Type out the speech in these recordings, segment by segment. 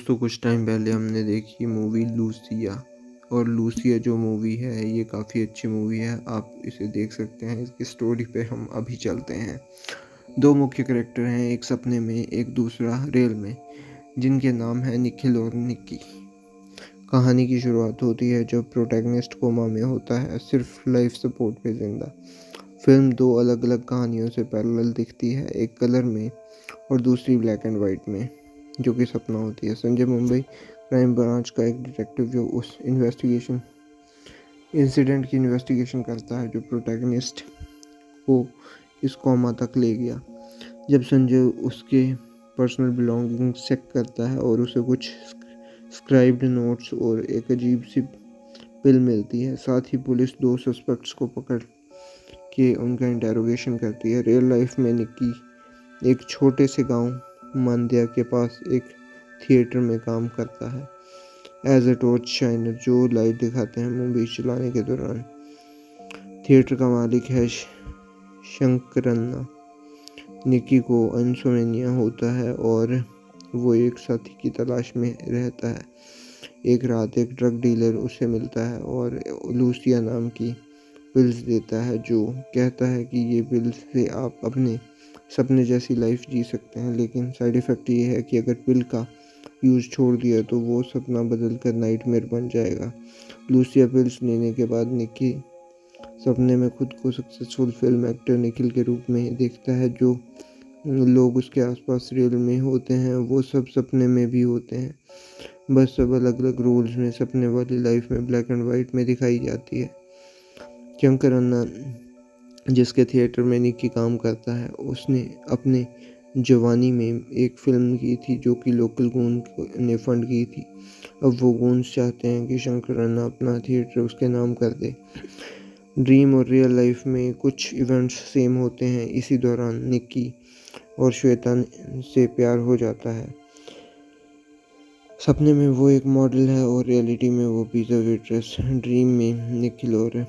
तो कुछ टाइम पहले हमने देखी मूवी लूसिया। और लूसिया जो मूवी है ये काफ़ी अच्छी मूवी है, आप इसे देख सकते हैं। इसकी स्टोरी पे हम अभी चलते हैं। दो मुख्य कैरेक्टर हैं, एक सपने में एक दूसरा रियल में, जिनके नाम है निखिल और निक्की। कहानी की शुरुआत होती है जब प्रोटैगनिस्ट कोमा में होता है, सिर्फ लाइफ सपोर्ट पे जिंदा। फिल्म दो अलग अलग कहानियों से पैरेलल दिखती है, एक कलर में और दूसरी ब्लैक एंड वाइट में, जो कि सपना होती है। संजय मुंबई क्राइम ब्रांच का एक डिटेक्टिव जो उस इंसिडेंट की इन्वेस्टिगेशन करता है जो प्रोटैगनिस्ट को इस कोमा तक ले गया। जब संजय उसके पर्सनल बिलोंगिंग्स चेक करता है और उसे कुछ स्क्राइब्ड नोट्स और एक अजीब सी पिल मिलती है। साथ ही पुलिस दो सस्पेक्ट्स को पकड़ के उनका इंटेरोगेशन करती है। रियल लाइफ में निक्की एक छोटे से गांव मांड्या के पास एक थिएटर में काम करता है एज ए टॉर्च शाइनर, जो लाइट दिखाते हैं मूवी चलाने के दौरान। थिएटर का मालिक है शंकरन्ना। निक्की को इंसोम्निया होता है और वो एक साथी की तलाश में रहता है। एक रात एक ड्रग डीलर उसे मिलता है और लूसिया नाम की पिल्स देता है, जो कहता है कि ये पिल्स से आप अपने सपने जैसी लाइफ जी सकते हैं, लेकिन साइड इफ़ेक्ट ये है कि अगर पिल का यूज़ छोड़ दिया तो वो सपना बदल कर नाइटमेयर बन जाएगा। लूसिया पिल्स लेने के बाद निक्की सपने में खुद को सक्सेसफुल फिल्म एक्टर निखिल के रूप में देखता है। जो लोग उसके आसपास रियल में होते हैं वो सब सपने में भी होते हैं, बस सब अलग अलग रोल्स में। सपने वाली लाइफ में ब्लैक एंड वाइट में दिखाई जाती है। शंकर अन्ना जिसके थिएटर में निक्की काम करता है, उसने अपने जवानी में एक फिल्म की थी जो कि लोकल गूंज ने फंड की थी। अब वो गूंज चाहते हैं कि शंकर अन्ना अपना थिएटर उसके नाम कर दे। ड्रीम और रियल लाइफ में कुछ इवेंट्स सेम होते हैं। इसी दौरान निक्की और श्वेता से प्यार हो जाता है। सपने में वो एक मॉडल है और रियलिटी में वो पिज़्ज़ा वेट्रेस। ड्रीम में निखिल और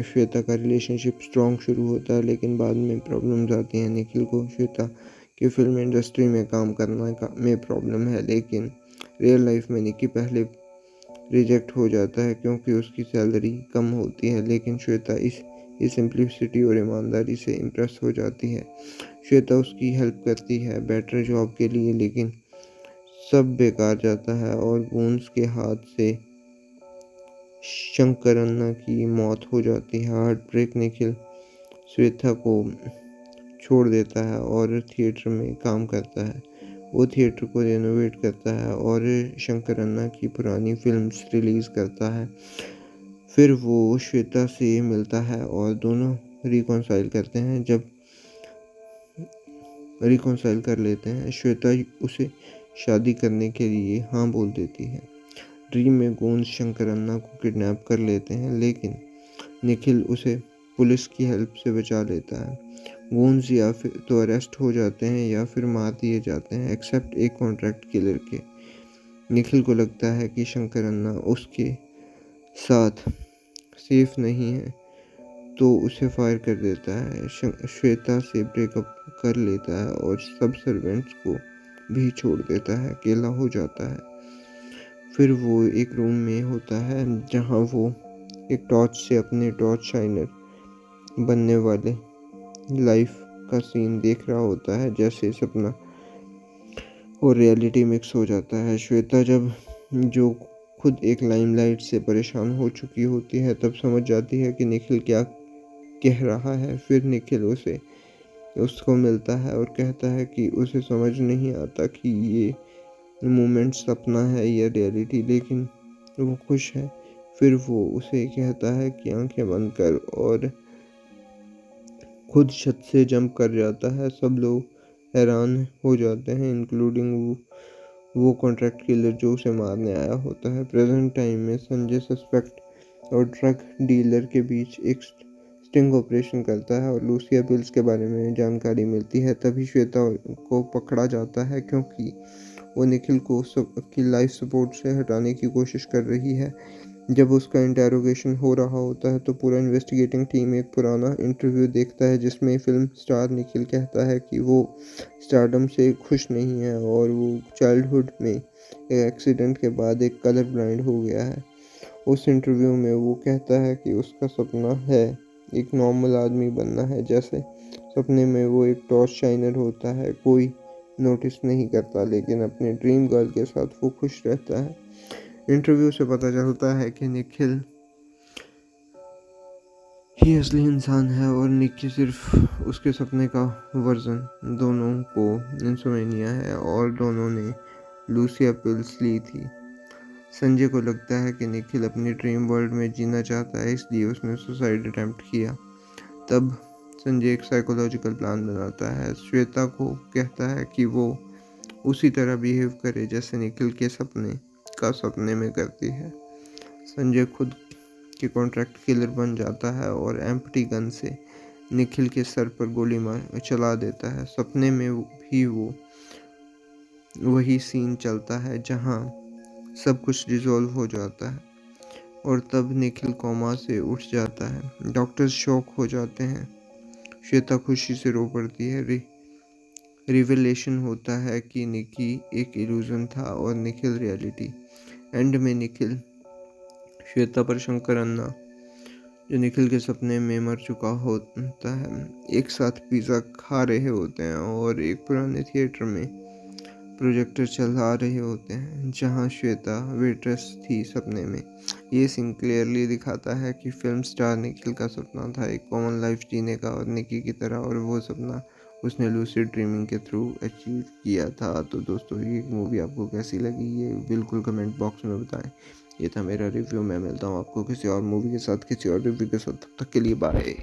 श्वेता का रिलेशनशिप स्ट्रॉन्ग शुरू होता है, लेकिन बाद में प्रॉब्लम्स आती हैं। निखिल को श्वेता की फिल्म इंडस्ट्री में काम में प्रॉब्लम है, लेकिन रियल लाइफ में निक्की पहले रिजेक्ट हो जाता है क्योंकि उसकी सैलरी कम होती है, लेकिन श्वेता इस सिंप्लिसिटी और ईमानदारी से इम्प्रेस हो जाती है। श्वेता उसकी हेल्प करती है बेटर जॉब के लिए, लेकिन सब बेकार जाता है और गूंज के हाथ से शंकरन्ना की मौत हो जाती है। हार्ट ब्रेक निखिल श्वेता को छोड़ देता है और थिएटर में काम करता है। वो थिएटर को रेनोवेट करता है और शंकरन्ना की पुरानी फिल्म्स रिलीज करता है। फिर वो श्वेता से मिलता है और दोनों रिकॉन्साइल कर लेते हैं। श्वेता उसे शादी करने के लिए हाँ बोल देती है। ड्रीम में गोंद शंकरन्ना को किडनैप कर लेते हैं, लेकिन निखिल उसे पुलिस की हेल्प से बचा लेता है। गोंज या फिर तो अरेस्ट हो जाते हैं या फिर मार दिए जाते हैं, एक्सेप्ट एक कॉन्ट्रैक्ट किलर के। निखिल को लगता है कि शंकरन्ना उसके साथ सेफ नहीं है, तो उसे फायर कर देता है। श्वेता से ब्रेकअप कर लेता है और सब सर्वेंट्स को भी छोड़ देता है, अकेला हो जाता है। फिर वो एक रूम में होता है जहाँ वो एक टॉर्च से अपने टॉर्च शाइनर बनने वाले लाइफ का सीन देख रहा होता है, जैसे सपना और रियलिटी मिक्स हो जाता है। श्वेता जो खुद एक लाइमलाइट से परेशान हो चुकी होती है, तब समझ जाती है कि निखिल क्या कह रहा है। फिर निखिल उसको मिलता है और कहता है कि उसे समझ नहीं आता कि ये मोमेंट सपना है या रियलिटी, लेकिन वो खुश है। फिर वो उसे कहता है कि आंखें बंद कर, और खुद छत से जंप कर जाता है। सब लोग हैरान हो जाते हैं, इंक्लूडिंग वो कॉन्ट्रैक्ट किलर जो उसे मारने आया होता है। प्रेजेंट टाइम में संजय सस्पेक्ट और ड्रग डीलर के बीच एक स्टिंग ऑपरेशन करता है और लूसिया पिल्स के बारे में जानकारी मिलती है। तभी श्वेता को पकड़ा जाता है क्योंकि वो निखिल को की लाइफ सपोर्ट से हटाने की कोशिश कर रही है। जब उसका इंटेरोगेशन हो रहा होता है तो पूरा इन्वेस्टिगेटिंग टीम एक पुराना इंटरव्यू देखता है जिसमें फिल्म स्टार निखिल कहता है कि वो स्टारडम से खुश नहीं है और वो चाइल्डहुड में एक एक्सीडेंट के बाद एक कलर ब्लाइंड हो गया है। उस इंटरव्यू में वो कहता है कि उसका सपना है एक नॉर्मल आदमी बनना है, जैसे सपने में वो एक टॉर्च शाइनर होता है, कोई नोटिस नहीं करता, लेकिन अपने ड्रीम गर्ल के साथ वो खुश रहता है। इंटरव्यू से पता चलता है कि निखिल ही असली इंसान है और निक्की सिर्फ उसके सपने का वर्जन। दोनों को इंसोमेनिया है और दोनों ने लूसिया पिल्स ली थी। संजय को लगता है कि निखिल अपनी ड्रीम वर्ल्ड में जीना चाहता है, इसलिए उसने सुसाइड अटेम्प्ट किया। तब संजय एक साइकोलॉजिकल प्लान बनाता है। श्वेता को कहता है कि वो उसी तरह बिहेव करे जैसे निखिल के सपने में करती है। संजय खुद के कॉन्ट्रैक्ट किलर बन जाता है और एम्प्टी गन से निखिल के सर पर गोली मार चला देता है। सपने में भी वो वही सीन चलता है जहां सब कुछ डिसॉल्व हो जाता है और तब निखिल कोमा से उठ जाता है। डॉक्टर्स शॉक हो जाते हैं। श्वेता खुशी से रो पड़ती है। रिवेलेशन होता है कि निकी एक इल्यूजन था और निखिल रियलिटी। एंड में निखिल, श्वेता पर शंकर अन्ना जो निखिल के सपने में मर चुका होता है, एक साथ पिज़्ज़ा खा रहे होते हैं और एक पुराने थिएटर में प्रोजेक्टर चला रहे होते हैं जहां श्वेता वेट्रेस थी सपने में। ये सीन क्लियरली दिखाता है कि फिल्म स्टार निखिल का सपना था एक कॉमन लाइफ जीने का और निकी की तरह, और वो सपना उसने लूसिड ड्रीमिंग के थ्रू अचीव किया था। तो दोस्तों, ये मूवी आपको कैसी लगी ये बिल्कुल कमेंट बॉक्स में बताएं। ये था मेरा रिव्यू। मैं मिलता हूँ आपको किसी और मूवी के साथ, किसी और रिव्यू के साथ। तब तक के लिए बाय।